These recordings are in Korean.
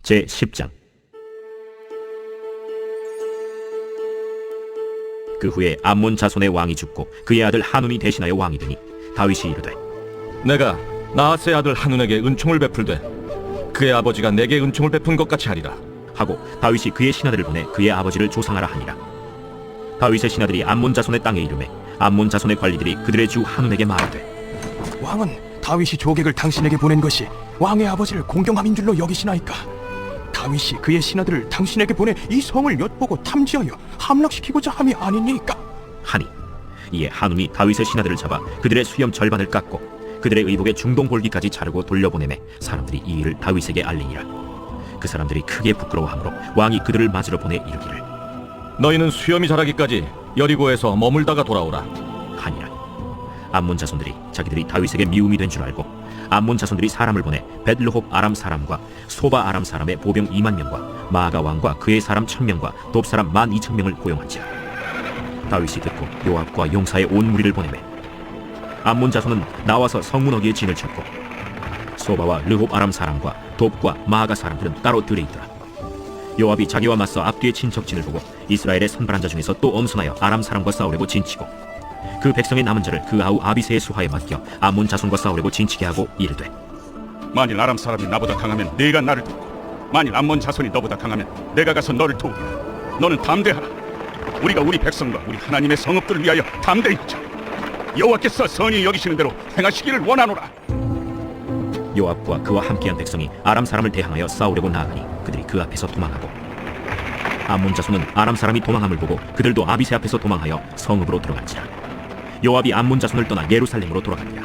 제10장. 그 후에 암몬 자손의 왕이 죽고 그의 아들 하눈이 대신하여 왕이 되니 다윗이 이르되, 내가 나하스의 아들 하눈에게 은총을 베풀되 그의 아버지가 내게 은총을 베푼 것 같이 하리라 하고 다윗이 그의 신하들을 보내 그의 아버지를 조상하라 하니라. 다윗의 신하들이 암몬 자손의 땅에 이르매 암몬 자손의 관리들이 그들의 주 하눈에게 말하되, 왕은 다윗이 조객을 당신에게 보낸 것이 왕의 아버지를 공경함인 줄로 여기시나이까? 다윗이 그의 신하들을 당신에게 보내 이 성을 엿보고 탐지하여 함락시키고자 함이 아니니까? 하니 이에 하눈이 다윗의 신하들을 잡아 그들의 수염 절반을 깎고 그들의 의복의 중동 볼기까지 자르고 돌려보내매 사람들이 이 일을 다윗에게 알리니라. 그 사람들이 크게 부끄러워하므로 왕이 그들을 맞으러 보내 이르기를, 너희는 수염이 자라기까지 여리고에서 머물다가 돌아오라. 하니라. 암몬 자손들이 자기들이 다윗에게 미움이 된 줄 알고 암몬 자손들이 사람을 보내 벳르홉 아람 사람과 소바 아람 사람의 보병 2만 명과 마아가 왕과 그의 사람 1000명과 돕 사람 12,000명을 고용한지라. 다윗이 듣고 요압과 용사의 온 무리를 보내매 암몬 자손은 나와서 성문 어귀에 진을 쳤고 소바와 르홉 아람 사람과 돕과 마아가 사람들은 따로 들에 있더라. 요압이 자기와 맞서 앞뒤에 친척진을 보고 이스라엘의 선발한 자 중에서 또 엄선하여 아람 사람과 싸우려고 진치고 그 백성의 남은 자를 그 아우 아비새의 수하에 맡겨 암몬 자손과 싸우려고 진치게 하고 이르되, 만일 아람 사람이 나보다 강하면 네가 나를 돕고 만일 암몬 자손이 너보다 강하면 내가 가서 너를 도우리라. 너는 담대하라. 우리가 우리 백성과 우리 하나님의 성읍들을 위하여 담대히 하자. 여호와께서 선히 여기시는 대로 행하시기를 원하노라. 요압과 그와 함께한 백성이 아람 사람을 대항하여 싸우려고 나아가니 그들이 그 앞에서 도망하고 암몬 자손은 아람 사람이 도망함을 보고 그들도 아비새 앞에서 도망하여 성읍으로 들어간지라. 요압이 암몬 자손을 떠나 예루살렘으로 돌아가니라.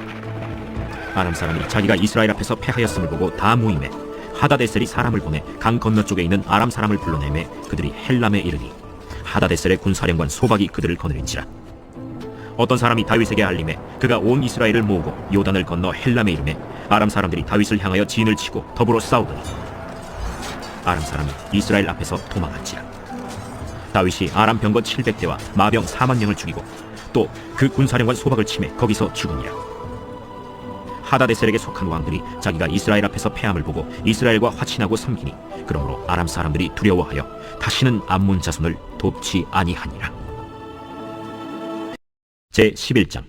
아람 사람이 자기가 이스라엘 앞에서 패하였음을 보고 다 모임에 하다데셀이 사람을 보내 강 건너쪽에 있는 아람 사람을 불러내매 그들이 헬람에 이르니 하다데셀의 군사령관 소박이 그들을 거느린지라. 어떤 사람이 다윗에게 알림해 그가 온 이스라엘을 모으고 요단을 건너 헬람에 이르매 아람 사람들이 다윗을 향하여 진을 치고 더불어 싸우더니 아람 사람이 이스라엘 앞에서 도망한지라. 다윗이 아람 병거 700대와 마병 4만 명을 죽이고 또 그 군사령관 소박을 치매 거기서 죽으니라. 하다데셀에게 속한 왕들이 자기가 이스라엘 앞에서 패함을 보고 이스라엘과 화친하고 섬기니 그러므로 아람 사람들이 두려워하여 다시는 암몬 자손을 돕지 아니하니라. 제11장.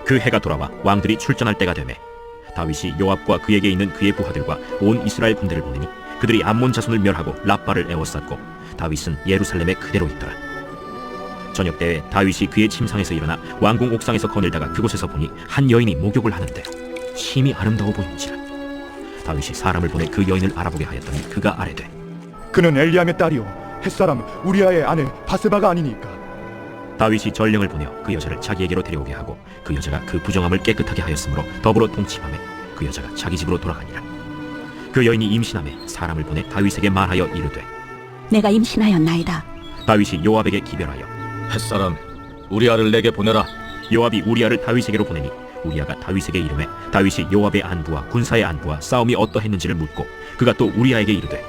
그 해가 돌아와 왕들이 출전할 때가 되매 다윗이 요압과 그에게 있는 그의 부하들과 온 이스라엘 군대를 보내니 그들이 암몬 자손을 멸하고 라빠를 에워쌌고 다윗은 예루살렘에 그대로 있더라. 저녁 때에 다윗이 그의 침상에서 일어나 왕궁 옥상에서 거닐다가 그곳에서 보니 한 여인이 목욕을 하는데 심히 아름다워 보이는지라. 다윗이 사람을 보내 그 여인을 알아보게 하였더니 그가 아뢰되, 그는 엘리암의 딸이요 햇사람 우리아의 아내 바세바가 아니니까? 다윗이 전령을 보내어 그 여자를 자기에게로 데려오게 하고 그 여자가 그 부정함을 깨끗하게 하였으므로 더불어 동침하매 그 여자가 자기 집으로 돌아가니라. 그 여인이 임신하매 사람을 보내 다윗에게 말하여 이르되, 내가 임신하였나이다. 다윗이 요압에게 기별하여 햇사람 우리아를 내게 보내라. 요압이 우리아를 다윗에게로 보내니 우리아가 다윗에게 이르매 다윗이 요압의 안부와 군사의 안부와 싸움이 어떠했는지를 묻고 그가 또 우리아에게 이르되,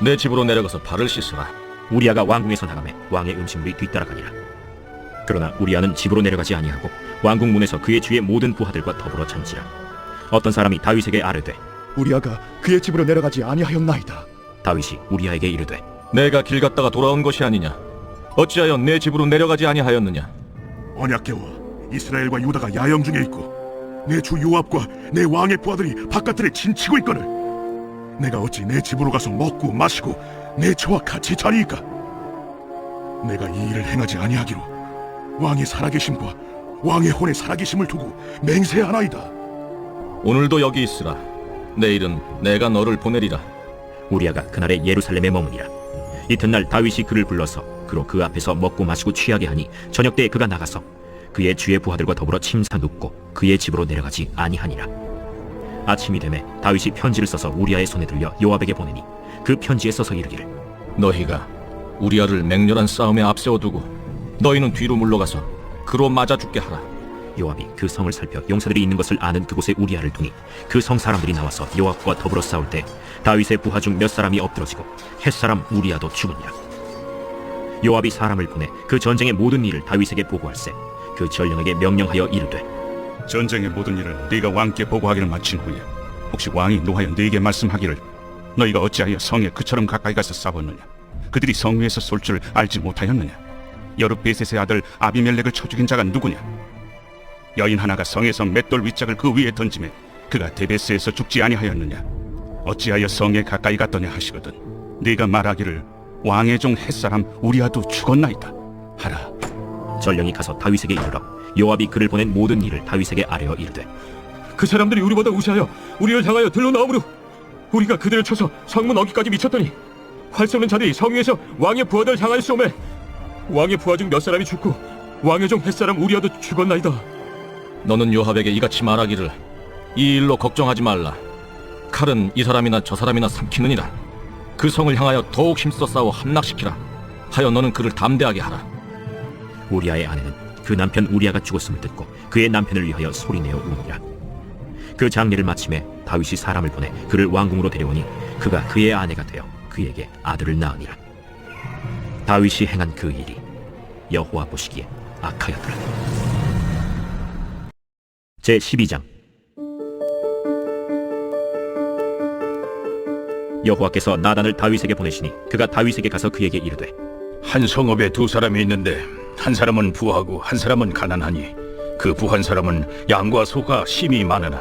내 집으로 내려가서 발을 씻으라. 우리아가 왕궁에서 나가매 왕의 음식물이 뒤따라가니라. 그러나 우리아는 집으로 내려가지 아니하고 왕궁 문에서 그의 주의 모든 부하들과 더불어 잔지라. 어떤 사람이 다윗에게 아뢰되, 우리아가 그의 집으로 내려가지 아니하였나이다. 다윗이 우리아에게 이르되, 내가 길 갔다가 돌아온 것이 아니냐? 어찌하여 내 집으로 내려가지 아니하였느냐? 언약궤와 이스라엘과 유다가 야영 중에 있고 내 주 요압과 내 왕의 부하들이 바깥들에 진치고 있거늘 내가 어찌 내 집으로 가서 먹고 마시고 내 저와 같이 자리이까? 내가 이 일을 행하지 아니하기로 왕의 살아계심과 왕의 혼의 살아계심을 두고 맹세하나이다. 오늘도 여기 있으라. 내일은 내가 너를 보내리라. 우리아가 그날에 예루살렘에 머무니라. 이튿날 다윗이 그를 불러서 그로 그 앞에서 먹고 마시고 취하게 하니 저녁 때에 그가 나가서 그의 주의 부하들과 더불어 침사 눕고 그의 집으로 내려가지 아니하니라. 아침이 되매 다윗이 편지를 써서 우리아의 손에 들려 요압에게 보내니 그 편지에 써서 이르기를, 너희가 우리아를 맹렬한 싸움에 앞세워두고 너희는 뒤로 물러가서 그로 맞아 죽게 하라. 요압이 그 성을 살펴 용사들이 있는 것을 아는 그곳에 우리아를 두니 그 성 사람들이 나와서 요압과 더불어 싸울 때 다윗의 부하 중 몇 사람이 엎드러지고 햇사람 우리아도 죽으니라. 요압이 사람을 보내 그 전쟁의 모든 일을 다윗에게 보고할세 그 전령에게 명령하여 이르되, 전쟁의 모든 일을 네가 왕께 보고하기를 마친 후에 혹시 왕이 노하여 네게 말씀하기를 너희가 어찌하여 성에 그처럼 가까이 가서 싸웠느냐? 그들이 성 위에서 쏠 줄 알지 못하였느냐? 여룻베셋의 아들 아비멜렉을 쳐 죽인 자가 누구냐? 여인 하나가 성에서 맷돌 윗짝을 그 위에 던지매 그가 데베스에서 죽지 아니하였느냐? 어찌하여 성에 가까이 갔더냐 하시거든 네가 말하기를 왕의 종 햇사람 우리아도 죽었나이다 하라. 전령이 가서 다윗에게 이르러 요압이 그를 보낸 모든 일을 다윗에게 아뢰어 이르되 그 사람들이 우리보다 우세하여 우리를 향하여 들러 나오므로 우리가 그들을 쳐서 성문 어기까지 미쳤더니 활 쏘는 자들이 성 위에서 왕의 부하들을 향하여 쏘매 왕의 부하 중 몇 사람이 죽고 왕의 종 햇사람 우리아도 죽었나이다. 너는 요압에게 이같이 말하기를 이 일로 걱정하지 말라. 칼은 이 사람이나 저 사람이나 삼키느니라. 그 성을 향하여 더욱 힘써 싸워 함락시키라 하여 너는 그를 담대하게 하라. 우리아의 아내는 그 남편 우리아가 죽었음을 듣고 그의 남편을 위하여 소리내어 우니라. 그 장례를 마침에 다윗이 사람을 보내 그를 왕궁으로 데려오니 그가 그의 아내가 되어 그에게 아들을 낳으니라. 다윗이 행한 그 일이 여호와 보시기에 악하였더라. 제 12장. 여호와께서 나단을 다윗에게 보내시니 그가 다윗에게 가서 그에게 이르되 한 성읍에 두 사람이 있는데 한 사람은 부하고 한 사람은 가난하니 그 부한 사람은 양과 소가 심히 많으나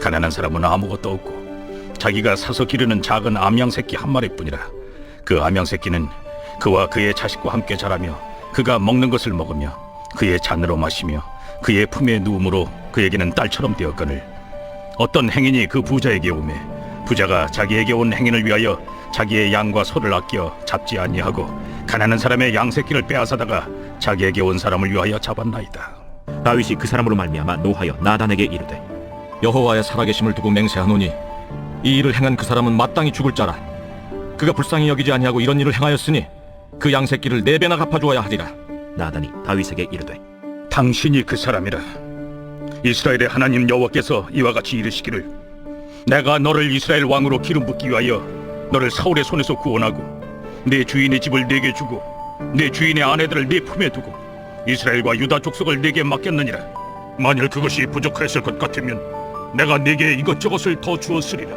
가난한 사람은 아무것도 없고 자기가 사서 기르는 작은 암양 새끼 한 마리뿐이라. 그 암양 새끼는 그와 그의 자식과 함께 자라며 그가 먹는 것을 먹으며 그의 잔으로 마시며 그의 품에 누움으로 그에게는 딸처럼 되었거늘 어떤 행인이 그 부자에게 오매 부자가 자기에게 온 행인을 위하여 자기의 양과 소를 아껴 잡지 아니하고 가난한 사람의 양 새끼를 빼앗아다가 자기에게 온 사람을 위하여 잡았나이다. 다윗이 그 사람으로 말미암아 노하여 나단에게 이르되 여호와의 살아계심을 두고 맹세하노니 이 일을 행한 그 사람은 마땅히 죽을 자라. 그가 불쌍히 여기지 아니하고 이런 일을 행하였으니 그 양 새끼를 4배나 갚아주어야 하리라. 나단이 다윗에게 이르되 당신이 그 사람이라. 이스라엘의 하나님 여호와께서 이와 같이 이르시기를 내가 너를 이스라엘 왕으로 기름 붓기 위하여 너를 사울의 손에서 구원하고 내 주인의 집을 네게 주고 내 주인의 아내들을 네 품에 두고 이스라엘과 유다 족속을 네게 맡겼느니라. 만일 그것이 부족했을 것 같으면 내가 네게 이것저것을 더 주었으리라.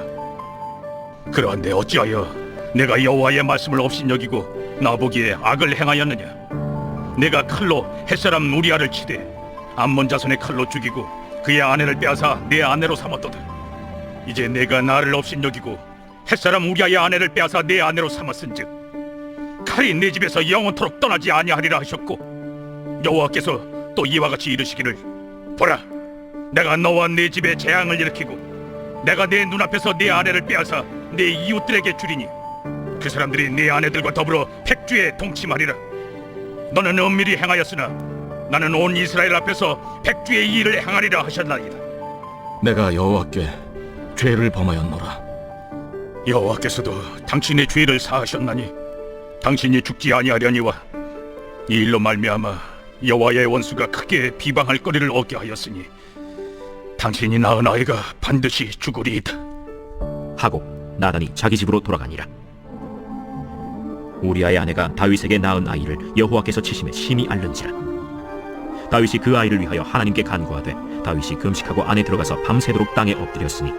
그러한데 어찌하여 내가 여호와의 말씀을 업신여기고 나보기에 악을 행하였느냐? 내가 칼로 햇사람 우리아를 치되 암몬 자손의 칼로 죽이고 그의 아내를 빼앗아 내 아내로 삼았도다. 이제 내가 나를 업신여기고 햇사람 우리아의 아내를 빼앗아 내 아내로 삼았은즉 칼이 내 집에서 영원토록 떠나지 아니하리라 하셨고 여호와께서 또 이와 같이 이르시기를 보라, 내가 너와 네 집에 재앙을 일으키고 내가 내 눈앞에서 네 아내를 빼앗아 내 이웃들에게 주리니 그 사람들이 네 아내들과 더불어 백주에 동침하리라. 너는 은밀히 행하였으나 나는 온 이스라엘 앞에서 백주의 일을 행하리라 하셨나이다. 내가 여호와께 죄를 범하였노라. 여호와께서도 당신의 죄를 사하셨나니 당신이 죽지 아니하려니와 이 일로 말미암아 여호와의 원수가 크게 비방할 거리를 얻게 하였으니 당신이 낳은 아이가 반드시 죽으리이다. 하고 나단이 자기 집으로 돌아가니라. 우리아의 아내가 다윗에게 낳은 아이를 여호와께서 치심에 심히 앓는지라. 다윗이 그 아이를 위하여 하나님께 간구하되 다윗이 금식하고 안에 들어가서 밤새도록 땅에 엎드렸으니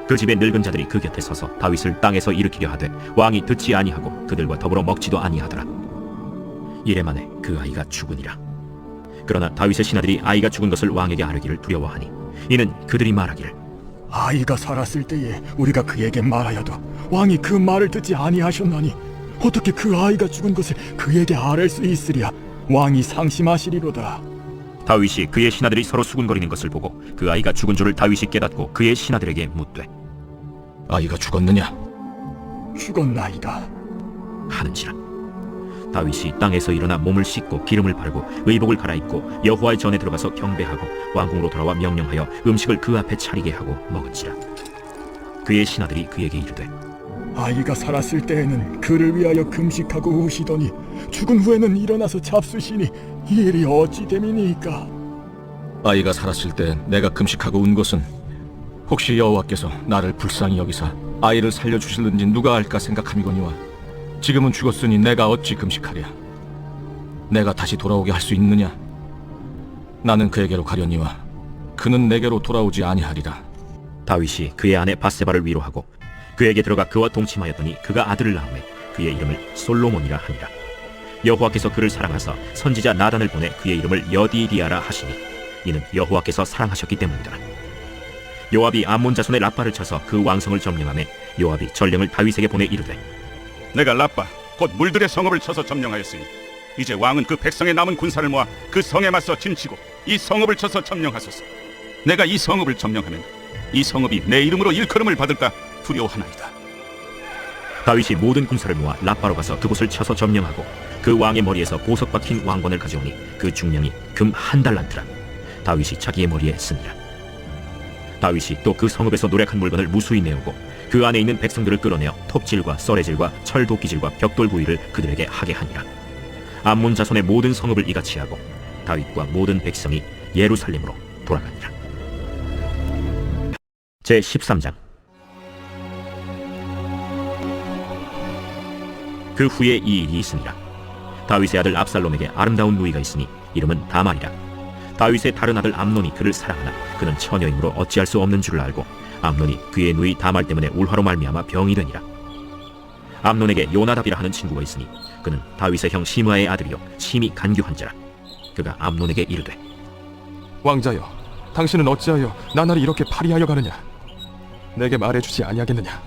그 집의 늙은 자들이 그 곁에 서서 다윗을 땅에서 일으키려 하되 왕이 듣지 아니하고 그들과 더불어 먹지도 아니하더라. 이래 만에 그 아이가 죽으니라. 그러나 다윗의 신하들이 아이가 죽은 것을 왕에게 아뢰기를 두려워하니 이는 그들이 말하기를 아이가 살았을 때에 우리가 그에게 말하여도 왕이 그 말을 듣지 아니하셨나니 어떻게 그 아이가 죽은 것을 그에게 아뢰 수 있으랴. 왕이 상심하시리로다. 다윗이 그의 신하들이 서로 수군거리는 것을 보고 그 아이가 죽은 줄을 다윗이 깨닫고 그의 신하들에게 묻되 아이가 죽었느냐? 죽었나이다 하는지라. 다윗이 땅에서 일어나 몸을 씻고 기름을 바르고 의복을 갈아입고 여호와의 전에 들어가서 경배하고 왕궁으로 돌아와 명령하여 음식을 그 앞에 차리게 하고 먹은지라. 그의 신하들이 그에게 이르되 아이가 살았을 때에는 그를 위하여 금식하고 우시더니 죽은 후에는 일어나서 잡수시니 이 일이 어찌 됨이니까. 아이가 살았을 때 내가 금식하고 운 것은 혹시 여호와께서 나를 불쌍히 여기사 아이를 살려주실는지 누가 알까 생각함이거니와 지금은 죽었으니 내가 어찌 금식하랴. 내가 다시 돌아오게 할 수 있느냐? 나는 그에게로 가려니와 그는 내게로 돌아오지 아니하리라. 다윗이 그의 아내 바세바를 위로하고 그에게 들어가 그와 동침하였더니 그가 아들을 낳음에 그의 이름을 솔로몬이라 하니라. 여호와께서 그를 사랑하사 선지자 나단을 보내 그의 이름을 여디디아라 하시니 이는 여호와께서 사랑하셨기 때문이더라. 요압이 암몬 자손의 라빠를 쳐서 그 왕성을 점령하매 요압이 전령을 다윗에게 보내 이르되 내가 라빠 곧 물들의 성읍을 쳐서 점령하였으니 이제 왕은 그 백성의 남은 군사를 모아 그 성에 맞서 진치고 이 성읍을 쳐서 점령하소서. 내가 이 성읍을 점령하면 이 성읍이 내 이름으로 일컬음을 받을까 두려워하나이다. 다윗이 모든 군사를 모아 라빠로 가서 그곳을 쳐서 점령하고 그 왕의 머리에서 보석 박힌 왕관을 가져오니 그 중량이 금 1달란트라. 다윗이 자기의 머리에 쓰니라. 다윗이 또 그 성읍에서 노력한 물건을 무수히 내오고 그 안에 있는 백성들을 끌어내어 톱질과 썰애질과 철도끼질과 벽돌 구이를 그들에게 하게 하니라. 암몬 자손의 모든 성읍을 이같이 하고 다윗과 모든 백성이 예루살렘으로 돌아가니라. 제 13장. 그 후에 이 일이 있으니라. 다윗의 아들 압살롬에게 아름다운 누이가 있으니 이름은 다말이라. 다윗의 다른 아들 암논이 그를 사랑하나 그는 처녀이므로 어찌할 수 없는 줄을 알고 암논이 그의 누이 다말 때문에 울화로 말미암아 병이 되니라. 암논에게 요나답이라 하는 친구가 있으니 그는 다윗의 형 시므아의 아들이요 심히 간교한 자라. 그가 암논에게 이르되 왕자여, 당신은 어찌하여 나날이 이렇게 파리하여 가느냐? 내게 말해주지 아니하겠느냐?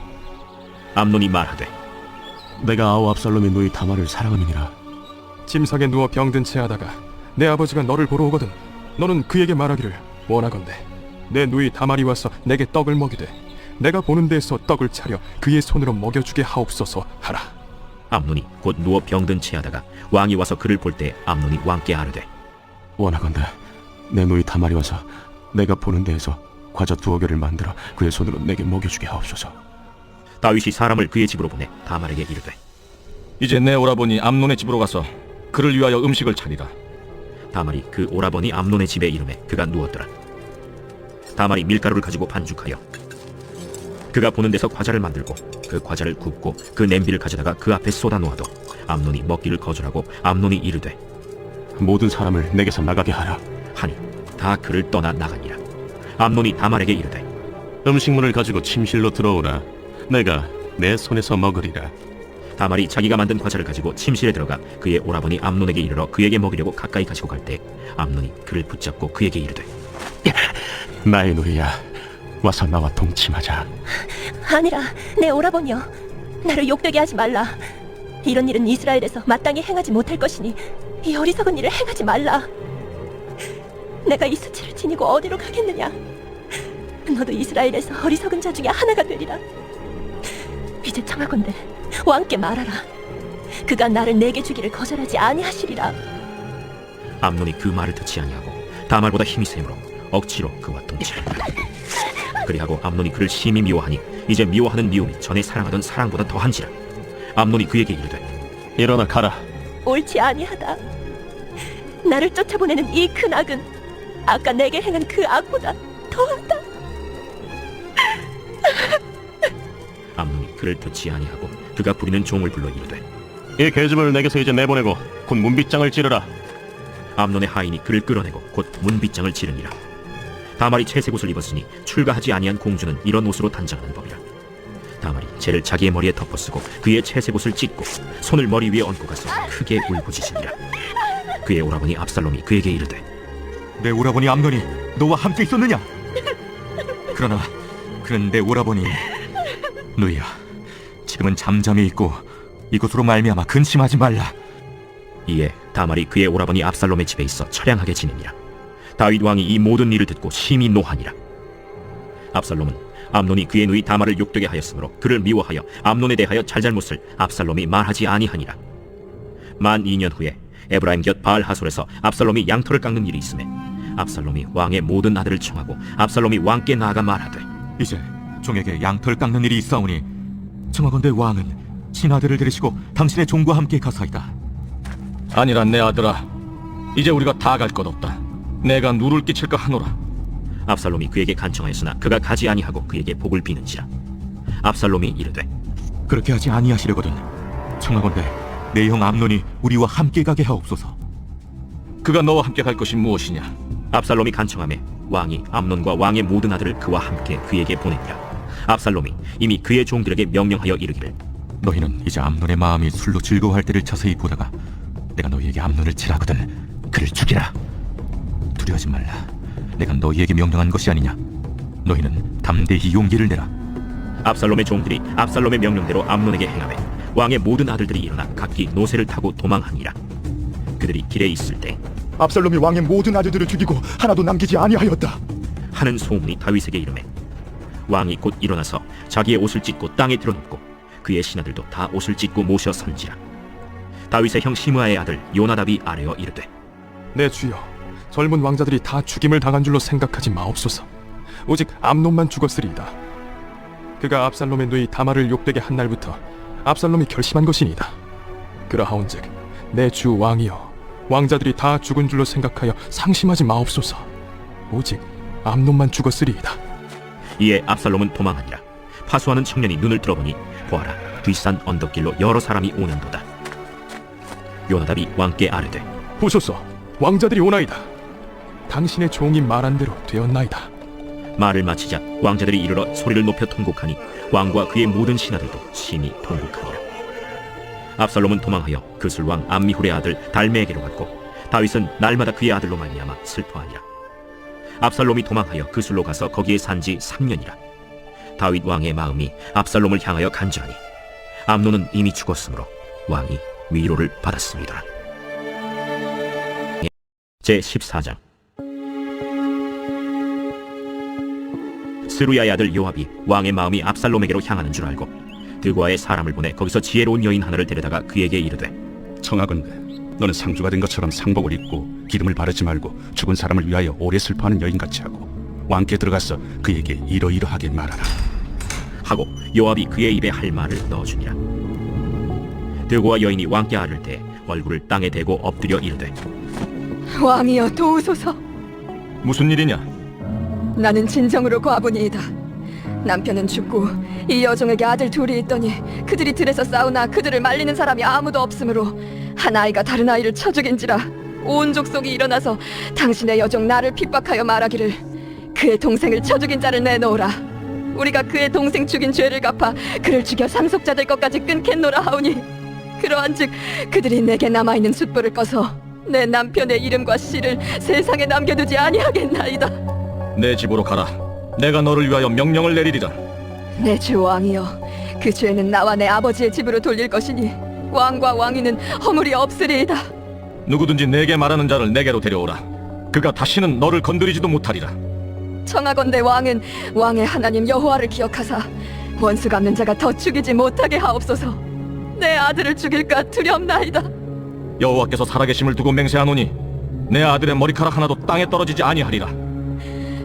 암논이 말하되 내가 아우 압살롬의 누이 다말을 사랑함이니라. 침상에 누워 병든 채 하다가 내 아버지가 너를 보러 오거든 너는 그에게 말하기를 원하건대 내 누이 다말이 와서 내게 떡을 먹이되 내가 보는 데에서 떡을 차려 그의 손으로 먹여주게 하옵소서 하라. 암논이 곧 누워 병든 채 하다가 왕이 와서 그를 볼 때 암논이 왕께 아뢰되 원하건대 내 누이 다말이 와서 내가 보는 데에서 과자 2개를 만들어 그의 손으로 내게 먹여주게 하옵소서. 다윗이 사람을 그의 집으로 보내 다말에게 이르되 이제 내 오라버니 암논의 집으로 가서 그를 위하여 음식을 차리라. 다말이 그 오라버니 암논의 집에 이르매 그가 누웠더라. 다말이 밀가루를 가지고 반죽하여 그가 보는 데서 과자를 만들고 그 과자를 굽고 그 냄비를 가져다가 그 앞에 쏟아 놓아도 암논이 먹기를 거절하고 암논이 이르되 모든 사람을 내게서 나가게 하라. 하니 다 그를 떠나 나가니라. 암논이 다말에게 이르되 음식물을 가지고 침실로 들어오라. 내가 내 손에서 먹으리라. 다말이 자기가 만든 과자를 가지고 침실에 들어가 그의 오라버니 암논에게 이르러 그에게 먹이려고 가까이 가지고 갈 때 암논이 그를 붙잡고 그에게 이르되 나의 누이야, 와서 나와 동침하자. 아니라 내 오라버니여, 나를 욕되게 하지 말라. 이런 일은 이스라엘에서 마땅히 행하지 못할 것이니 이 어리석은 일을 행하지 말라. 내가 이 수치를 지니고 어디로 가겠느냐? 너도 이스라엘에서 어리석은 자 중에 하나가 되리라. 이제 청하건대 왕께 말하라. 그가 나를 내게 주기를 거절하지 아니하시리라. 암논이 그 말을 듣지 아니하고 다말보다 힘이 세므로 억지로 그와 동침하니라. 그리하고 암논이 그를 심히 미워하니 이제 미워하는 미움이 전에 사랑하던 사랑보다 더한지라. 암논이 그에게 이르되 일어나 가라. 옳지 아니하다. 나를 쫓아보내는 이 큰 악은 아까 내게 행한 그 악보다 더하다. 암논이 그를 듣지 아니하고 그가 부리는 종을 불러 이르되 이 계집을 내게서 이제 내보내고 곧 문빗장을 찌르라. 암논의 하인이 그를 끌어내고 곧 문빗장을 지르니라. 다말이 채색 옷을 입었으니 출가하지 아니한 공주는 이런 옷으로 단장하는 법이라. 다말이 재를 자기의 머리에 덮어쓰고 그의 채색 옷을 찢고 손을 머리 위에 얹고 가서 크게 울부짖으니라. 그의 오라버니 압살롬이 그에게 이르되 내 오라버니 암논이 너와 함께 있었느냐? 그러나 그는 내 오라버니 누이야, 지금은 잠잠히 있고 이곳으로 말미암아 근심하지 말라. 이에 다말이 그의 오라버니 압살롬의 집에 있어 처량하게 지내니라. 다윗 왕이 이 모든 일을 듣고 심히 노하니라. 압살롬은 암논이 그의 누이 다말을 욕되게 하였으므로 그를 미워하여 암논에 대하여 잘잘못을 압살롬이 말하지 아니하니라. 만 2년 후에 에브라임 곁 바알 하솔에서 압살롬이 양털을 깎는 일이 있음에 압살롬이 왕의 모든 아들을 청하고 압살롬이 왕께 나아가 말하되 이제 종에게 양털 깎는 일이 있사오니 청하건대 왕은 친아들을 데리시고 당신의 종과 함께 가사이다. 아니라 내 아들아, 이제 우리가 다 갈 것 없다. 내가 누를 끼칠까 하노라. 압살롬이 그에게 간청하였으나 그가 가지 아니하고 그에게 복을 비는지라. 압살롬이 이르되 그렇게 하지 아니하시려거든 청하건대 내 형 암논이 우리와 함께 가게 하옵소서. 그가 너와 함께 갈 것이 무엇이냐? 압살롬이 간청하매 왕이 암논과 왕의 모든 아들을 그와 함께 그에게 보내니라. 압살롬이 이미 그의 종들에게 명령하여 이르기를 너희는 이제 암논의 마음이 술로 즐거워할 때를 자세히 보다가 내가 너희에게 암논을 칠하거든 그를 죽이라. 두려워하지 말라. 내가 너희에게 명령한 것이 아니냐. 너희는 담대히 용기를 내라. 압살롬의 종들이 압살롬의 명령대로 암논에게 행하매 왕의 모든 아들들이 일어나 각기 노새를 타고 도망하니라. 그들이 길에 있을 때 압살롬이 왕의 모든 아들들을 죽이고 하나도 남기지 아니하였다 하는 소문이 다윗에게 이르매 왕이 곧 일어나서 자기의 옷을 찢고 땅에 드러눕고 그의 신하들도 다 옷을 찢고 모셔 선지라. 다윗의 형 시므아의 아들 요나답이 아뢰어 이르되 내 주여, 젊은 왕자들이 다 죽임을 당한 줄로 생각하지 마옵소서. 오직 암논만 죽었으리이다. 그가 압살롬의 누이 다말을 욕되게 한 날부터 압살롬이 결심한 것이니이다. 그러하온즉 내 주 왕이여, 왕자들이 다 죽은 줄로 생각하여 상심하지 마옵소서. 오직 암논만 죽었으리이다. 이에 압살롬은 도망하니라. 파수하는 청년이 눈을 들어보니 보아라, 뒷산 언덕길로 여러 사람이 오는도다. 요나답이 왕께 아뢰되 보소서, 왕자들이 오나이다. 당신의 종이 말한 대로 되었나이다. 말을 마치자 왕자들이 이르러 소리를 높여 통곡하니 왕과 그의 모든 신하들도 심히 통곡하니라. 압살롬은 도망하여 그술왕 암미훌의 아들 달메에게로 갔고 다윗은 날마다 그의 아들로 말미암아 슬퍼하니라. 압살롬이 도망하여 그술로 가서 거기에 산지 3년이라. 다윗 왕의 마음이 압살롬을 향하여 간절하니 암논은 이미 죽었으므로 왕이 위로를 받았습니다. 제14장. 스루야의 아들 요압이 왕의 마음이 압살롬에게로 향하는 줄 알고 들고아의 사람을 보내 거기서 지혜로운 여인 하나를 데려다가 그에게 이르되 청하건대 너는 상주가 된 것처럼 상복을 입고 기름을 바르지 말고 죽은 사람을 위하여 오래 슬퍼하는 여인같이 하고 왕께 들어가서 그에게 이러이러하게 말하라 하고 요압이 그의 입에 할 말을 넣어주니라. 들고아 여인이 왕께 아를 때 얼굴을 땅에 대고 엎드려 이르되 왕이여 도우소서. 무슨 일이냐? 나는 진정으로 과부니이다. 남편은 죽고 이 여종에게 아들 둘이 있더니 그들이 들에서 싸우나 그들을 말리는 사람이 아무도 없으므로 한 아이가 다른 아이를 쳐 죽인지라 온 족속이 일어나서 당신의 여종 나를 핍박하여 말하기를 그의 동생을 쳐 죽인 자를 내놓으라. 우리가 그의 동생 죽인 죄를 갚아 그를 죽여 상속자들 것까지 끊겠노라 하오니 그러한즉 그들이 내게 남아있는 숫불을 꺼서 내 남편의 이름과 씨를 세상에 남겨두지 아니하겠나이다. 내 집으로 가라. 내가 너를 위하여 명령을 내리리라. 내 주 왕이여, 그 죄는 나와 내 아버지의 집으로 돌릴 것이니 왕과 왕위는 허물이 없으리이다. 누구든지 내게 말하는 자를 내게로 데려오라. 그가 다시는 너를 건드리지도 못하리라. 청하건대 왕은 왕의 하나님 여호와를 기억하사 원수 갚는 자가 더 죽이지 못하게 하옵소서. 내 아들을 죽일까 두렵나이다. 여호와께서 살아계심을 두고 맹세하노니 내 아들의 머리카락 하나도 땅에 떨어지지 아니하리라.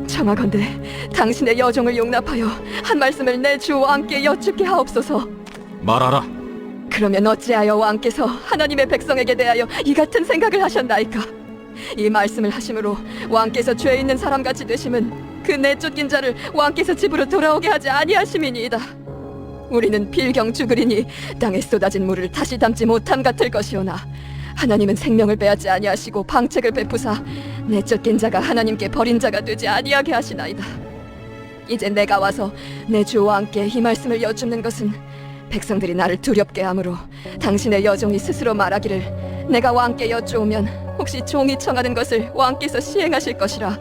청하건대 당신의 여종을 용납하여 한 말씀을 내 주 왕께 여쭙게 하옵소서. 말하라. 그러면 어찌하여 왕께서 하나님의 백성에게 대하여 이 같은 생각을 하셨나이까? 이 말씀을 하심으로 왕께서 죄 있는 사람같이 되심은 그 내쫓긴 자를 왕께서 집으로 돌아오게 하지 아니하심이니이다. 우리는 필경 죽으리니 땅에 쏟아진 물을 다시 담지 못함 같을 것이오나 하나님은 생명을 빼앗지 아니하시고 방책을 베푸사 내쫓긴 자가 하나님께 버린 자가 되지 아니하게 하시나이다. 이제 내가 와서 내 주 왕께 이 말씀을 여쭙는 것은 백성들이 나를 두렵게 하므로 당신의 여종이 스스로 말하기를 내가 왕께 여쭈오면 혹시 종이 청하는 것을 왕께서 시행하실 것이라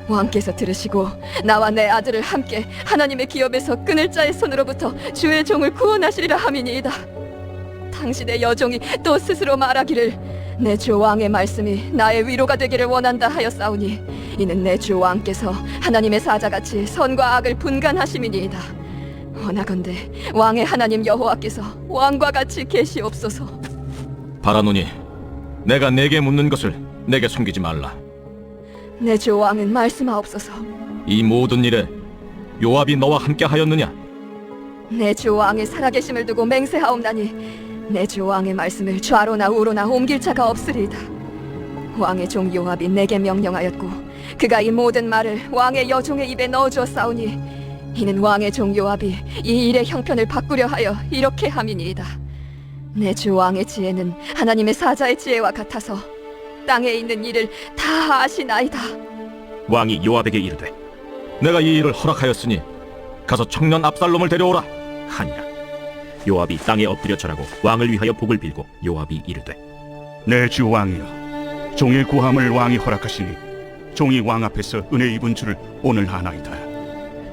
왕께서 들으시고 나와 내 아들을 함께 하나님의 기업에서 끊을 자의 손으로부터 주의 종을 구원하시리라 함이니이다. 당신의 여종이 또 스스로 말하기를 내 주 왕의 말씀이 나의 위로가 되기를 원한다 하였사오니 이는 내 주 왕께서 하나님의 사자같이 선과 악을 분간하심이니이다. 원하건대 왕의 하나님 여호와께서 왕과 같이 계시옵소서. 바라노니 내가 내게 묻는 것을 내게 숨기지 말라. 내 주 왕은 말씀하옵소서. 이 모든 일에 요압이 너와 함께 하였느냐? 내 주 왕의 살아계심을 두고 맹세하옵나니 내 주 왕의 말씀을 좌로나 우로나 옮길 자가 없으리이다. 왕의 종 요압이 내게 명령하였고 그가 이 모든 말을 왕의 여종의 입에 넣어주었사오니 이는 왕의 종 요압이 이 일의 형편을 바꾸려 하여 이렇게 함이니이다. 내 주 왕의 지혜는 하나님의 사자의 지혜와 같아서 땅에 있는 일을 다 아시나이다. 왕이 요압에게 이르되 내가 이 일을 허락하였으니 가서 청년 압살롬을 데려오라 하니라. 요압이 땅에 엎드려 절하고 왕을 위하여 복을 빌고 요압이 이르되 내 주 왕이여, 종의 구함을 왕이 허락하시니 종이 왕 앞에서 은혜 입은 줄을 오늘 아나이다.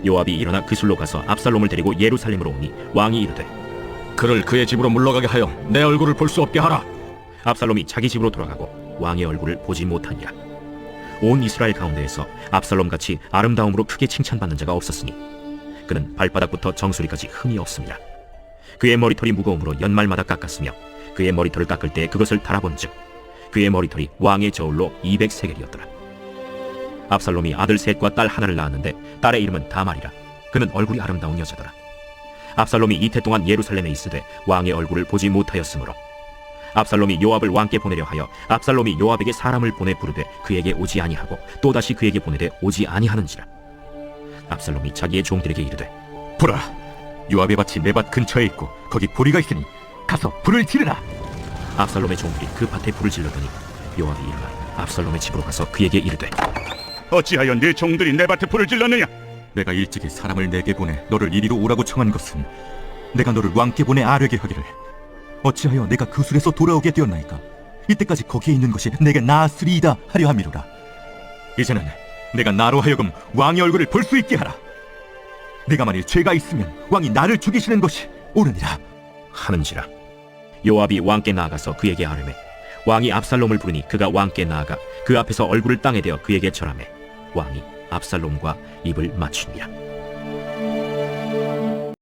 요압이 일어나 그술로 가서 압살롬을 데리고 예루살렘으로 오니 왕이 이르되 그를 그의 집으로 물러가게 하여 내 얼굴을 볼 수 없게 하라. 압살롬이 자기 집으로 돌아가고 왕의 얼굴을 보지 못하니라. 온 이스라엘 가운데에서 압살롬같이 아름다움으로 크게 칭찬받는 자가 없었으니 그는 발바닥부터 정수리까지 흠이 없습니다. 그의 머리털이 무거움으로 연말마다 깎았으며 그의 머리털을 깎을 때 그것을 달아본즉 그의 머리털이 왕의 저울로 200세겔이었더라. 압살롬이 아들 셋과 딸 하나를 낳았는데 딸의 이름은 다말이라. 그는 얼굴이 아름다운 여자더라. 압살롬이 이태 동안 예루살렘에 있으되 왕의 얼굴을 보지 못하였으므로 압살롬이 요압을 왕께 보내려 하여 압살롬이 요압에게 사람을 보내 부르되 그에게 오지 아니하고 또다시 그에게 보내되 오지 아니하는지라. 압살롬이 자기의 종들에게 이르되 보라, 요압의 밭이 내 밭 근처에 있고 거기 보리가 있으니 가서 불을 지르라. 압살롬의 종들이 그 밭에 불을 질렀더니 요압이 일어나 압살롬의 집으로 가서 그에게 이르되 어찌하여 네 종들이 내 밭에 불을 질렀느냐? 내가 일찍이 사람을 내게 보내 너를 이리로 오라고 청한 것은 내가 너를 왕께 보내 아뢰게 하기를 어찌하여 내가 그술에서 돌아오게 되었나이까? 이때까지 거기에 있는 것이 내게 나았으리이다 하려 함이로라. 이제는 내가 나로 하여금 왕의 얼굴을 볼 수 있게 하라. 내가 만일 죄가 있으면 왕이 나를 죽이시는 것이 옳으니라 하는지라. 요압이 왕께 나아가서 그에게 아뢰매 왕이 압살롬을 부르니 그가 왕께 나아가 그 앞에서 얼굴을 땅에 대어 그에게 절하매 왕이 압살롬과 입을 맞추니라.